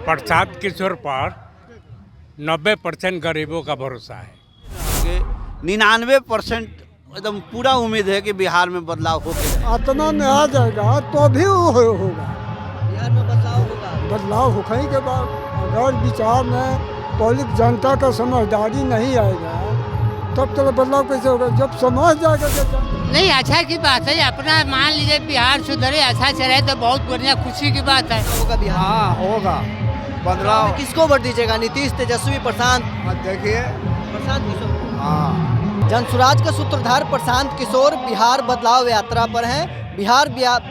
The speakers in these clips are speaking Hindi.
प्रसाद किशोर पर 90% गरीबों का भरोसा है। 99% एकदम पूरा उम्मीद है कि बिहार में बदलाव होगा। इतना में आ जाएगा तो भी वो होगा, बिहार में बदलाव होगा। बदलाव होने के बाद अगर विचार में पब्लिक जनता का समझदारी नहीं आएगा तब तक बदलाव कैसे होगा? जब समझ जाएगा नहीं, अच्छा की बात है। अपना मान लीजिए बिहार सुधरे, अच्छा चले तो बहुत बढ़िया खुशी की बात है। होगा बिहार। हाँ होगा बदलाव। किसको वोट दीजिएगा? नीतीश, तेजस्वी, प्रशांत? देखिए प्रशांत किशोर। हाँ जनसुराज का सूत्रधार प्रशांत किशोर बिहार बदलाव यात्रा पर हैं। बिहार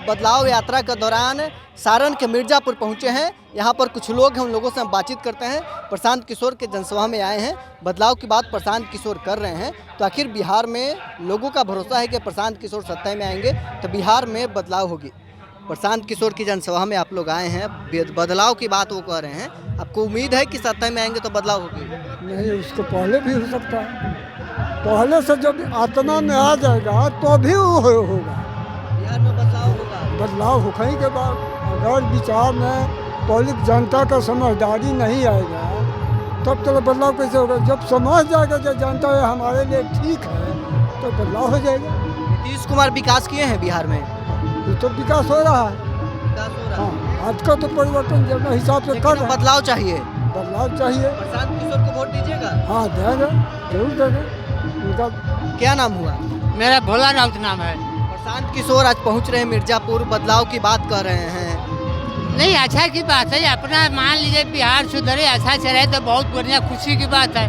बदलाव यात्रा के दौरान सारण के मिर्जापुर पहुंचे हैं। यहां पर कुछ लोग हैं, उन लोगों से हम बातचीत करते हैं। प्रशांत किशोर के जनसभा में आए हैं, बदलाव की बात प्रशांत किशोर कर रहे हैं। तो आखिर बिहार में लोगों का भरोसा है कि प्रशांत किशोर सत्ता में आएंगे तो बिहार में बदलाव होगी। प्रशांत किशोर की जनसभा में आप लोग आए हैं, बदलाव की बात वो कह रहे हैं। आपको उम्मीद है कि सत्ता में आएंगे तो बदलाव होगी? नहीं, उसको पहले भी हो सकता है। पहले से जब आत्मा में आ जाएगा तो भी वो होगा, बिहार में बदलाव होगा। बदलाव होने के बाद अगर विचार में पब्लिक जनता का समझदारी नहीं आएगा तब तक बदलाव कैसे होगा? जब समझ जाएगा कि जनता ये हमारे लिए ठीक है तो बदलाव हो जाएगा। नीतीश कुमार विकास किए हैं बिहार में? ये तो विकास हो रहा है। विकास हो रहा है। हाँ, आज का तो परिवर्तन जब हिसाब से कर रहे हैं। बदलाव चाहिए। बदलाव चाहिए। प्रशांत किशोर को वोट दीजिएगा? हाँ देंगे, जरूर देंगे। उनका क्या नाम हुआ? मेरा भोला राउत नाम है। प्रशांत किशोर आज पहुंच रहे हैं मिर्जापुर, बदलाव की बात कर रहे हैं। नहीं, अच्छा की बात है। अपना मान लीजिए बिहार सुधरे, अच्छा चले तो बहुत बढ़िया खुशी की बात है।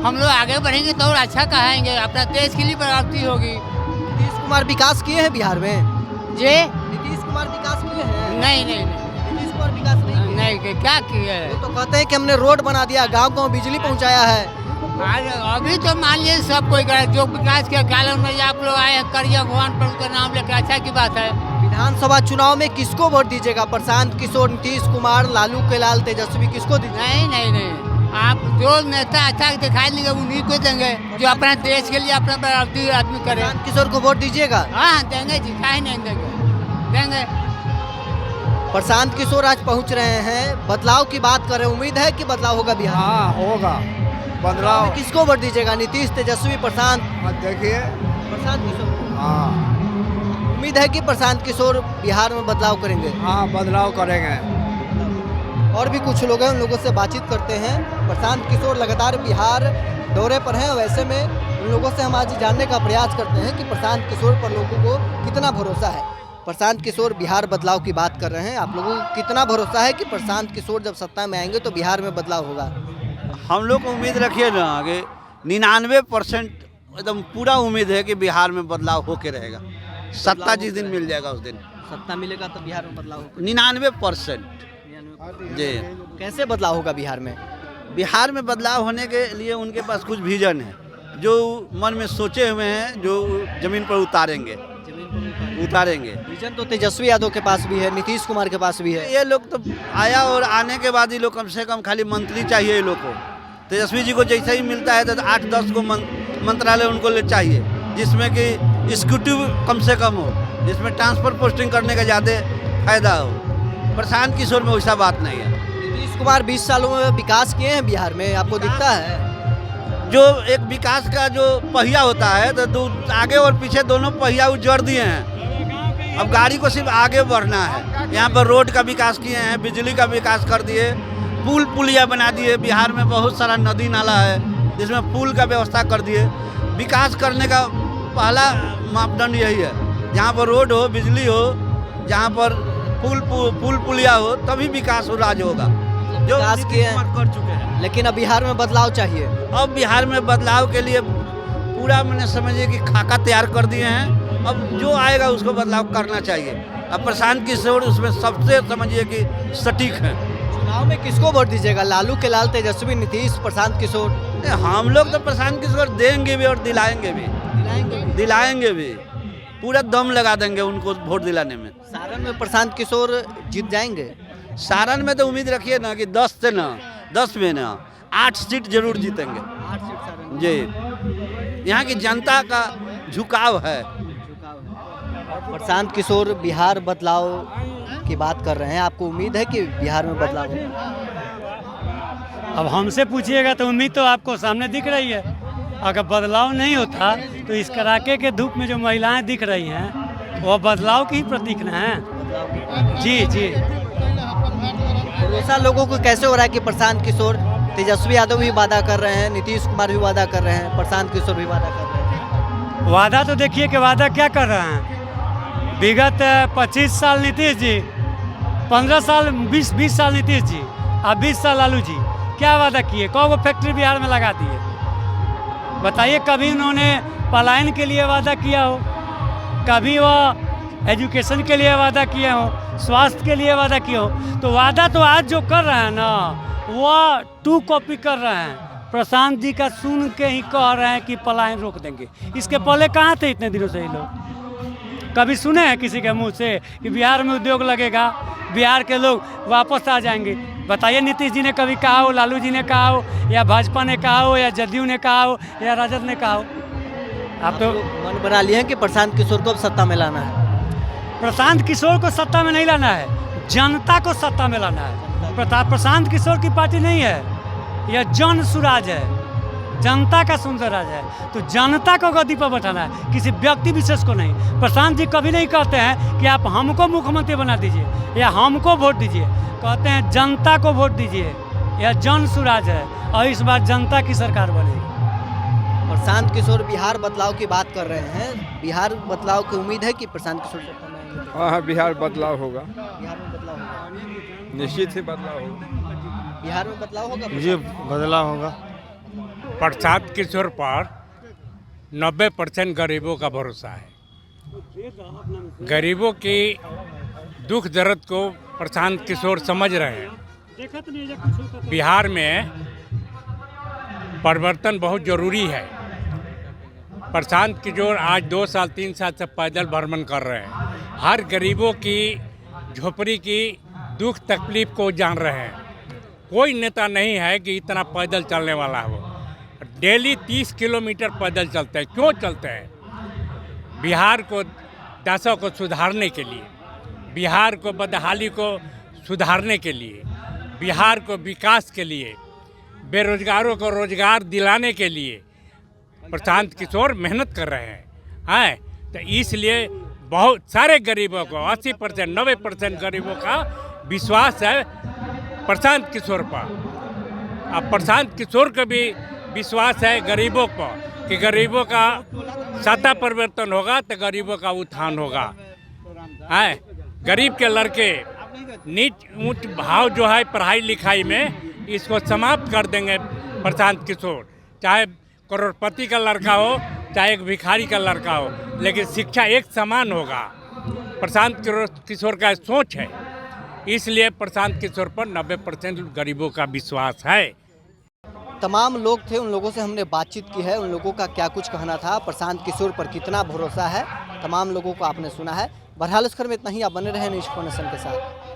हम लोग आगे बढ़ेंगे तो और अच्छा कहेंगे, अपना देश के लिए प्रगति होगी। नीतीश कुमार विकास किए हैं बिहार में? जी नीतीश कुमार विकास किए हैं? नहीं नहीं नीतीश कुमार विकास नहीं किए। नहीं, क्या किए है? वो तो कहते हैं कि हमने रोड बना दिया, गांव-गांव बिजली पहुंचाया है। अभी तो मान लीजिए सब कोई करे, जो विकास के कालन में आप लोग आए हैं, करिया भगवान पर उनका नाम लेकर, अच्छा की बात है। विधानसभा चुनाव में किसको वोट दीजिएगा? प्रशांत किशोर, नीतीश कुमार, लालू के लाल, तेजस्वी, किसको दीजिएगा? नहीं नहीं नहीं, आप जो नेता अच्छा दिखाई देंगे उन्हीं को देंगे, जो अपने देश के लिए अपना बराबरी आदमी करे। प्रशांत किशोर को वोट दीजिएगा? हाँ देंगे जी, काहे नहीं देंगे, देंगे। प्रशांत किशोर आज पहुंच रहे हैं, बदलाव की बात कर रहे हैं। उम्मीद है कि बदलाव होगा बिहार? हाँ होगा बदलाव। किसको वोट दीजिएगा? नीतीश, तेजस्वी, प्रशांत? देखिए प्रशांत किशोर। हाँ उम्मीद है कि प्रशांत किशोर बिहार में बदलाव करेंगे। हाँ बदलाव करेंगे। और भी कुछ लोग हैं, उन लोगों से बातचीत करते हैं। प्रशांत किशोर लगातार बिहार दौरे पर हैं, वैसे में उन लोगों से हम आज जानने का प्रयास करते हैं कि प्रशांत किशोर पर लोगों को कितना भरोसा है। प्रशांत किशोर बिहार बदलाव की बात कर रहे हैं। आप लोगों को कितना भरोसा है कि प्रशांत किशोर जब सत्ता में आएंगे तो बिहार में बदलाव होगा? हम लोग को उम्मीद रखिए ना कि 99% एकदम पूरा उम्मीद है कि बिहार में बदलाव होके रहेगा। सत्ता जिस दिन मिल जाएगा उस दिन सत्ता मिलेगा तो बिहार में बदलाव होगा। 99% जी। कैसे बदलाव होगा बिहार में? बिहार में बदलाव होने के लिए उनके पास कुछ विजन है, जो मन में सोचे हुए हैं, जो जमीन पर उतारेंगे। विजन तो तेजस्वी यादव के पास भी है, नीतीश कुमार के पास भी है। ये लोग तो आया और आने के बाद ये लोग कम से कम खाली मंत्री चाहिए ये लोग को। तेजस्वी जी को जैसे ही मिलता है तो 8-10 को मंत्रालय उनको ले चाहिए, जिसमें कि एग्जीक्यूटिव कम से कम हो, जिसमें ट्रांसफर पोस्टिंग करने का ज़्यादा फायदा हो। प्रशांत किशोर में वैसा बात नहीं है। नीतीश कुमार 20 सालों में विकास किए हैं बिहार में, आपको दिखता है? जो एक विकास का जो पहिया होता है तो आगे और पीछे दोनों पहिया उजड़ दिए हैं। अब गाड़ी को सिर्फ आगे बढ़ना है। यहाँ पर रोड का विकास किए हैं, बिजली का विकास कर दिए, पुल पुलिया बना दिए। बिहार में बहुत सारा नदी नाला है जिसमें पुल का व्यवस्था कर दिए। विकास करने का पहला मापदंड यही है, जहाँ पर रोड हो, बिजली हो, जहाँ पर पुल पुलिया हो, तभी विकास हो, राज होगा। जो विकास किए हैं, कर चुके हैं। लेकिन अब बिहार में बदलाव चाहिए। अब बिहार में बदलाव के लिए पूरा मैंने समझिए कि खाका तैयार कर दिए हैं। अब जो आएगा उसको बदलाव करना चाहिए। अब प्रशांत किशोर उसमें सबसे समझिए कि सटीक है। चुनाव में किसको वोट दीजिएगा? लालू के लाल, तेजस्वी, नीतीश, प्रशांत किशोर? हम लोग तो प्रशांत किशोर देंगे भी और दिलाएंगे भी। पूरा दम लगा देंगे उनको वोट दिलाने में। सारण में प्रशांत किशोर जीत जाएंगे? सारण में तो उम्मीद रखिए ना कि 10 में ना 8 सीट जरूर जीतेंगे। 8 सीट सारण जी, यहाँ की जनता का झुकाव है। प्रशांत किशोर बिहार बदलाव की बात कर रहे हैं। आपको उम्मीद है कि बिहार में बदलाव होगा? अब हमसे पूछिएगा तो उम्मीद तो आपको सामने दिख रही है। अगर बदलाव नहीं होता तो इस कड़ाके के धूप में जो महिलाएं दिख रही हैं वो बदलाव की ही प्रतीक न हैं। जी जी। भरोसा लोगों को कैसे हो रहा है कि प्रशांत किशोर, तेजस्वी यादव भी वादा कर रहे हैं, नीतीश कुमार भी वादा कर रहे हैं, प्रशांत किशोर भी वादा कर रहे हैं? वादा तो देखिए कि वादा क्या कर रहे हैं। विगत 25 साल नीतीश जी, 15 साल 20 साल नीतीश जी, अब 20 साल लालू जी, क्या वादा किए? कौन वो फैक्ट्री बिहार में लगा दिए? बताइए, कभी उन्होंने पलायन के लिए वादा किया हो? कभी वो एजुकेशन के लिए वादा किए हो? स्वास्थ्य के लिए वादा किए हो? तो वादा तो आज जो कर रहे हैं ना, वो 2 कॉपी कर रहे हैं। प्रशांत जी का सुन के ही कह रहे हैं कि पलायन रोक देंगे। इसके पहले कहाँ थे इतने दिनों से ये लोग? कभी सुने हैं किसी के मुंह से कि बिहार में उद्योग लगेगा, बिहार के लोग वापस आ जाएंगे? बताइए, नीतीश जी ने कभी कहा हो, लालू जी ने कहा हो, या भाजपा ने कहा हो, या जदयू ने कहा हो, या राजद ने कहा हो? आप तो मन बना लिए हैं कि प्रशांत किशोर को अब सत्ता में लाना है। प्रशांत किशोर को सत्ता में नहीं लाना है, जनता को सत्ता में लाना है। प्रशांत किशोर की पार्टी नहीं है, यह जन सुराज है, जनता का सुंदर राज है। तो जनता को गद्दी पर बैठाना है, किसी व्यक्ति विशेष को नहीं। प्रशांत जी कभी नहीं कहते हैं कि आप हमको मुख्यमंत्री बना दीजिए या हमको वोट दीजिए, कहते हैं जनता को वोट दीजिए। यह जन सुराज है और इस बार जनता की सरकार बनेगी। प्रशांत किशोर बिहार बदलाव की बात कर रहे हैं। बिहार बदलाव की उम्मीद है कि प्रशांत किशोर सत्ता में आएंगे? हाँ, बिहार बदलाव होगा, बिहार में बदलाव होगा, निश्चित ही बदलाव होगा। बिहार में बदलाव होगा। जी, बदलाव होगा। प्रशांत किशोर पर 90% गरीबों का भरोसा है। गरीबों की दुख दर्द को प्रशांत किशोर समझ रहे हैं। बिहार में परिवर्तन बहुत ज़रूरी है। प्रशांत किशोर आज 2 साल 3 साल से पैदल भ्रमण कर रहे हैं। हर गरीबों की झोपड़ी की दुख तकलीफ को जान रहे हैं। कोई नेता नहीं है कि इतना पैदल चलने वाला हो। डेली 30 किलोमीटर पैदल चलते हैं। क्यों चलते हैं? बिहार को दशा को सुधारने के लिए, बिहार को बदहाली को सुधारने के लिए, बिहार को विकास के लिए, बेरोजगारों को रोजगार दिलाने के लिए प्रशांत किशोर मेहनत कर रहे हैं। तो इसलिए बहुत सारे गरीबों को 80% 90% गरीबों का विश्वास है प्रशांत किशोर पर। अब प्रशांत किशोर को भी विश्वास है गरीबों पर कि गरीबों का सत्ता परिवर्तन होगा तो गरीबों का उत्थान होगा। गरीब के लड़के नीच ऊंच भाव जो है पढ़ाई लिखाई में, इसको समाप्त कर देंगे प्रशांत किशोर। चाहे करोड़पति का लड़का हो, चाहे एक भिखारी का लड़का हो, लेकिन शिक्षा एक समान होगा। प्रशांत किशोर का सोच है, इसलिए प्रशांत किशोर पर 90% गरीबों का विश्वास है। तमाम लोग थे, उन लोगों से हमने बातचीत की है, उन लोगों का क्या कुछ कहना था, प्रशांत किशोर पर कितना भरोसा है, तमाम लोगों को आपने सुना है। बहरहाल इस खबर में इतना ही। आप बने रहे न्यूज़ 4 नेशन के साथ।